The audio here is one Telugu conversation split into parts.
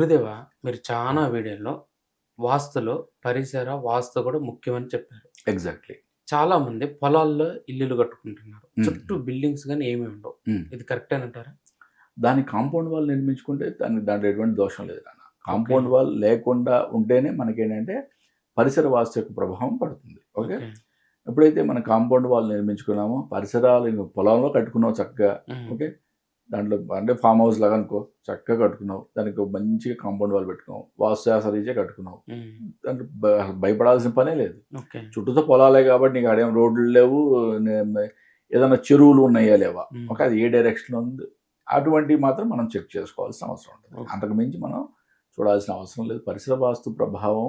గురుదేవ, మీరు చాలా వీడియోల్లో వాస్తులో పరిసర వాస్తు కూడా ముఖ్యమని చెప్పారు. ఎగ్జాక్ట్‌లీ. చాలామంది పొలాల్లో ఇల్లులు కట్టుకుంటున్నారు. చుట్టూ హ్మ్. బిల్డింగ్స్ గాని ఏమి ఉండవు. హ్మ్. ఇది కరెక్టేనంటారా? దాన్ని కాంపౌండ్ వాల్ నిర్మించుకుంటే దాంట్లో ఎటువంటి దోషం లేదు నాన్న. ఓకే. కాంపౌండ్ వాల్ లేకుండా ఉంటేనే మనకేంటంటే పరిసర వాస్తు యొక్క ప్రభావం పడుతుంది. ఓకే. ఓకే. ఎప్పుడైతే మనం కాంపౌండ్ వాల్ నిర్మించుకున్నామో పరిసరాలు పొలంలో కట్టుకున్నావు చక్కగా. హ్మ్. ఓకే. దాంట్లో అంటే ఫార్మ్ హౌస్ లాగా అనుకో చక్కగా కట్టుకున్నావు. దానికి ఒక మంచిగా కాంపౌండ్ వాల్ పెట్టుకున్నావు. వాస్తుశాస్త్రరీత్యా కట్టుకున్నావు. హ్మ్. దాంట్లో భయపడాల్సిన పనే లేదు. ఓకే. చుట్టూతో పొలాలే కాబట్టి నీకు ఆడేం రోడ్లు లేవు. ఏదైనా చెరువులు ఉన్నాయా లేవా? హ్మ్. ఓకే. అది ఏ డైరెక్షన్‌లో ఉంది? అటువంటివి మాత్రం మనం చెక్ చేసుకోవాల్సిన అవసరం ఉంటుంది. ఓకే. అంతకు మించి మనం చూడాల్సిన అవసరం లేదు. పరిసర వాస్తు ప్రభావం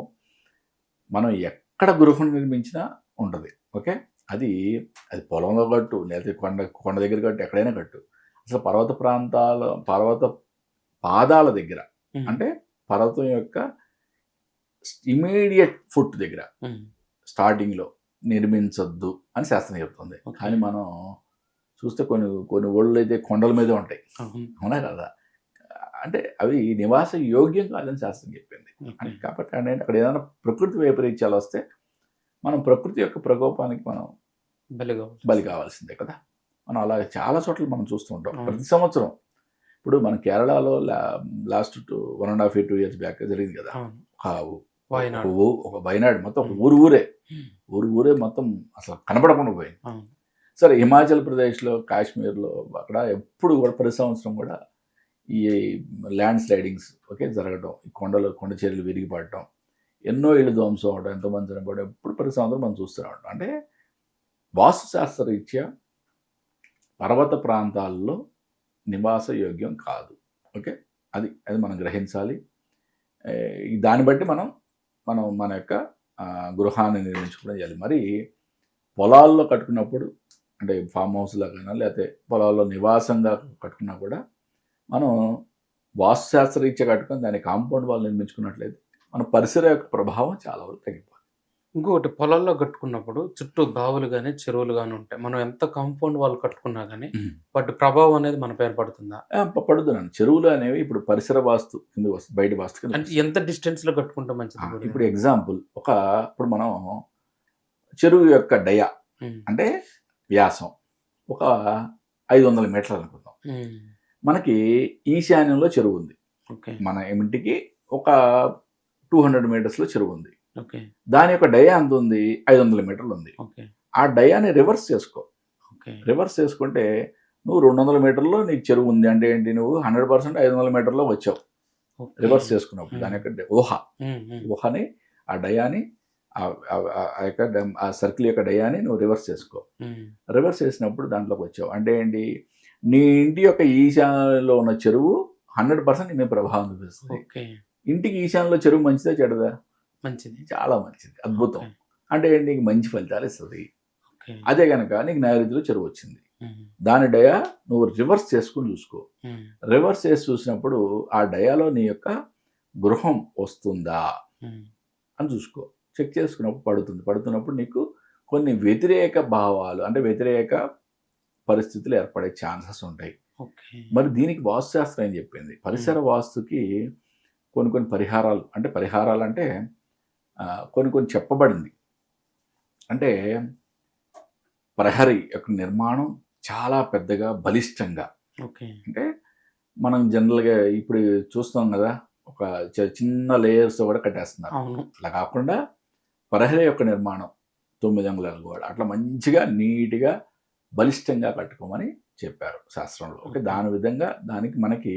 మనం ఎక్కడ గృహం నిర్మించినా ఉంటది. ఓకే. అది అది పొలంలో కట్టు, లేకపోతే కొండ దగ్గర కట్టు, ఎక్కడైనా కట్టు. అసలు పర్వత పాదాల దగ్గర హ్మ్. అంటే పర్వతం యొక్క ఇమ్మీడియేట్ ఫుట్ దగ్గర హ్మ్. స్టార్టింగ్‌లో నిర్మించొద్దు అని శాస్త్రం చెప్తుంది. ఓకే. కానీ మనం చూస్తే కొన్ని కొన్ని ఊళ్ళైతే కొండల మీదే ఉంటాయి. అవును. అవునా కదా! అంటే అవి నివాస యోగ్యం కాదని శాస్త్రం చెప్పింది. ఓకే. కాబట్టి అంటే అక్కడ ఏదైనా ప్రకృతి వైపరీత్యాలు వస్తే మనం ప్రకృతి యొక్క ప్రకోపానికి మనం బలిగా బలి కావాల్సిందే కదా! మనం అలాగే చాలా చోట్ల మనం చూస్తూ ఉంటాం. అవును. ప్రతి సంవత్సరం ఇప్పుడు మన కేరళలో లాస్ట్ 1½ ఇయర్ 2 ఇయర్స్ బ్యాక్ జరిగింది కదా! అవును. ఒక వాయనాడు. ఒక వయనాడు మొత్తం ఒక హ్మ్. ఊరే. హ్మ్. ఊరే మొత్తం అసలు కనపడకుండా పోయింది. అవును. సరే హిమాచల్ ప్రదేశ్‌లో, కాశ్మీర్‌లో అక్కడ ఎప్పుడు కూడా ప్రతి సంవత్సరం కూడా ఈ ల్యాండ్ స్లైడింగ్స్ ఓకే జరగడం. ఈ కొండ చర్యలు విరిగిపడటం. ఎన్నో ఇళ్ళు ధ్వంసం అవ్వడం, ఎంతోమంది చనిపోవడం ఎప్పుడు ప్రతి సంవత్సరం మనం చూస్తూనే ఉంటాం. అంటే వాస్తుశాస్త్ర రీత్యా పర్వత ప్రాంతాల్లో నివాస యోగ్యం కాదు. ఓకే. అది మనం గ్రహించాలి. దాన్ని బట్టి మనం మన యొక్క గృహాన్ని నిర్మించుకోవడం చేయాలి. మరి పొలాల్లో కట్టుకున్నప్పుడు అంటే ఫామ్ హౌస్ లాగానో లేకపోతే పొలాల్లో నివాసంగా కట్టుకున్నా కూడా మనం వాస్తుశాస్త్రరీత్యా కట్టుకొని దాన్ని కాంపౌండ్ వాల్ నిర్మించుకున్నట్లయితే మన పరిసర యొక్క ప్రభావం చాలా వరకు తగ్గిపోతుంది. ఇంకొకటి పొలాల్లో కట్టుకున్నప్పుడు చుట్టూ బావులు గాని, చెరువులు గాని ఉంటాయి. మనం ఎంత కాంపౌండ్ వాల్ కట్టుకున్నా గాని వాటి ప్రభావం అనేది మన పైన పడుతుందా? పడుతున్నాను. చెరువులు అనేవి ఇప్పుడు పరిసర వాస్తు కిందకి వస్తుంది. బయట వాస్తు కిందకి అంటే వస్తుంది. ఎంత డిస్టెన్స్‌లో కట్టుకుంటే మంచిది గురుదేవ? ఇప్పుడు ఎగ్జాంపుల్ ఇప్పుడు మనం చెరువు యొక్క డయా హ్మ్. అంటే వ్యాసం ఒక 500 మీటర్లు అనుకుందాం. హ్మ్. మనకి ఈశాన్యంలో చెరువు ఉంది. ఓకే. మన ఇంటికి ఒక 200 మీటర్స్‌లో చెరువు ఉంది. ఓకే. దాని యొక్క డయా ఎంత ఉంది? 500 మీటర్లు ఉంది. ఓకే. ఆ డయాని రివర్స్ చేసుకో. ఓకే. రివర్స్ చేసుకుంటే నువ్వు 200 మీటర్‌లో నీకు చెరువు ఉంది. అంటే ఏంటి? నువ్వు 100% 500 మీటర్‌లో వచ్చావు. ఓకే. రివర్స్ చేసుకున్నప్పుడు దాని యొక్క ఊహ. హ్మ్. హ్మ్. ఊహని ఆ డయాని ఆ యొక్క ఆ సర్కిల్ యొక్క డయాని నువ్వు రివర్స్ చేసుకో. హ్మ్. రివర్స్ చేసినప్పుడు దాంట్లోకి వచ్చావు. అంటే ఏంటి? నీ ఇంటి యొక్క ఈశాన్యంలో ఉన్న చెరువు 100% నీ మీద ప్రభావం చూపిస్తుంది. ఓకే. ఇంటికి ఈశాన్యంలో చెరువు మంచిదా? చెడ్డదా? మంచిది. చాలా మంచిది. అద్భుతం. ఓకే. అంటే ఏంటి? నీకు మంచి ఫలితాలు ఇస్తది. ఓకే. అదే గనక నీకు నైరుతిలో చెరువు వచ్చింది. హ్మ్. దాని డయా నువ్వు రివర్స్ చేసుకొని చూసుకో. హ్మ్. రివర్స్ చేసి చూసినప్పుడు ఆ డయాలో నీ యొక్క గృహం వస్తుందా హ్మ్. అని చూసుకో. చెక్ చేసుకున్నప్పుడు పడుతున్నప్పుడు నీకు కొన్ని వ్యతిరేక భావాలు అంటే వ్యతిరేక పరిస్థితులు ఏర్పడే ఛాన్సెస్ ఉంటాయి. ఓకే. మరి దీనికి వాస్తుశాస్త్రం ఏం చెప్పింది? పరిసర వాస్తుకి కొన్ని పరిహారాలంటే కొన్ని చెప్పబడింది. అంటే ప్రహరీ యొక్క నిర్మాణం చాలా పెద్దగా బలిష్టంగా ఓకే. అంటే మనం జనరల్‌గా ఇప్పుడు చూస్తాం గదా! ఒక చిన్న లేయర్స్‌తో కూడా కట్టేస్తున్నారు. అవును. అట్లా కాకుండా ప్రహరీ యొక్క నిర్మాణం 9 అంగుళాల గోడ అట్లా మంచిగా నీట్‌గా బలిష్టంగా కట్టుకోమని చెప్పారు శాస్త్రంలో. ఓకే. దానికి మనకి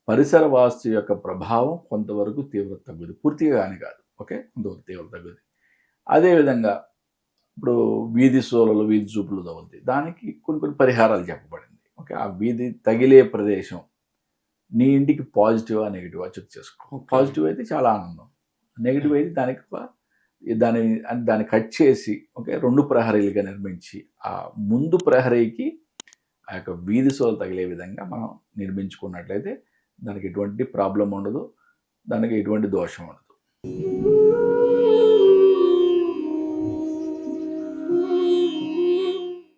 పరిసర వాస్తు యొక్క ప్రభావం కొంతవరకు తీవ్రత తగ్గుద్ది. పూర్తిగా గాని కాదు. ఓకే. కొంతవరకు తీవ్రత తగ్గుద్ది. అదేవిధంగా ఇప్పుడు వీధి చూపులు తగులుతాయి. దానికి కొన్ని పరిహారాలు చెప్పబడింది. ఓకే. ఆ వీధి తగిలే ప్రదేశం నీ ఇంటికి పాజిటివా? నెగెటివా? చెక్ చేసుకో. ఓకే. పాజిటివ్ అయితే చాలా ఆనందం. నెగెటివ్ అయితే దాన్ని కట్ చేసి ఓకే 2 ప్రహరీలుగా నిర్మించి ఆ ముందు ప్రహరీకి ఆ యొక్క వీధి సోలు తగిలే విధంగా మనం నిర్మించుకున్నట్లయితే దానికి ఎటువంటి ప్రాబ్లమ్ ఉండదు. దానికి ఎటువంటి దోషం ఉండదు.